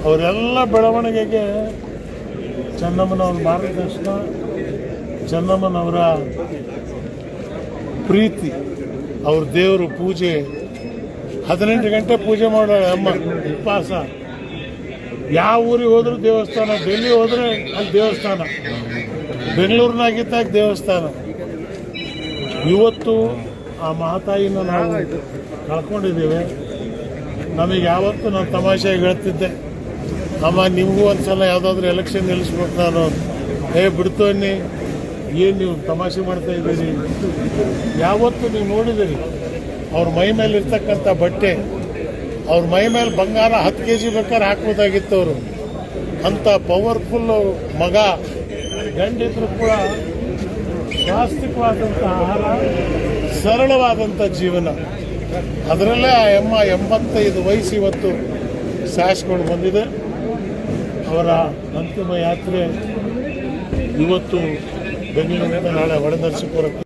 ಅವರೆಲ್ಲ ಬೆಳವಣಿಗೆಗೆ ಚೆನ್ನಮ್ಮನವ್ರ ಮಾರ್ಗದರ್ಶನ, ಚೆನ್ನಮ್ಮನವರ ಪ್ರೀತಿ, ಅವ್ರ ದೇವರು ಪೂಜೆ 18 ಗಂಟೆ ಪೂಜೆ ಮಾಡೋಳೆ ಅಮ್ಮ. ಉಪವಾಸ. ಯಾವ ಊರಿಗೆ ಹೋದ್ರೂ ದೇವಸ್ಥಾನ, ಡೆಲ್ಲಿ ಹೋದರೆ ಅಲ್ಲಿ ದೇವಸ್ಥಾನ, ಬೆಂಗಳೂರಿನಾಗಿದ್ದಾಗ ದೇವಸ್ಥಾನ. ಇವತ್ತು ಆ ಮಹಾತಾಯಿನ ನಾವು ಕಳ್ಕೊಂಡಿದ್ದೇವೆ. ನಮಗೆ ಯಾವತ್ತೂ ನಾನು ತಮಾಷೆಗೆ ಹೇಳ್ತಿದ್ದೆ, ಅಮ್ಮ ನಿಮಗೂ ಒಂದ್ಸಲ ಯಾವುದಾದ್ರೂ ಎಲೆಕ್ಷನ್ ನಿಲ್ಲಿಸ್ಬೇಕು ನಾನು. ಬಿಡ್ತು ಅನ್ನಿ, ಏನು ನೀವು ತಮಾಷೆ ಮಾಡ್ತಾ ಇದ್ದೀರಿ? ಯಾವತ್ತು ನೀವು ನೋಡಿದಿರಿ ಅವ್ರ ಮೈ ಮೇಲೆ ಇರ್ತಕ್ಕಂಥ ಬಟ್ಟೆ, ಅವ್ರ ಮೈ ಮೇಲೆ ಬಂಗಾರ 10 kg ಬೇಕಾದ್ರೆ ಹಾಕ್ಬೋದಾಗಿತ್ತು ಅವರು. ಅಂಥ ಪವರ್ಫುಲ್ಲು ಮಗ. ಗಂಡಿದ್ರು ಕೂಡ ಸ್ವಾಸ್ಥಿಕವಾದಂಥ ಆಹಾರ, ಸರಳವಾದಂಥ ಜೀವನ. ಅದರಲ್ಲೇ ಆ ಅಮ್ಮ 85 ವಯಸ್ಸು ಇವತ್ತು ಸಾಯಿಸ್ಕೊಂಡು ಬಂದಿದೆ. ಅವರ ಅಂತಿಮ ಯಾತ್ರೆ ಇವತ್ತು ಬೆಂಗಳೂರಿನಿಂದ ನಾಳೆ ಹೊಳೆನರಸೀಪುರಕ್ಕೆ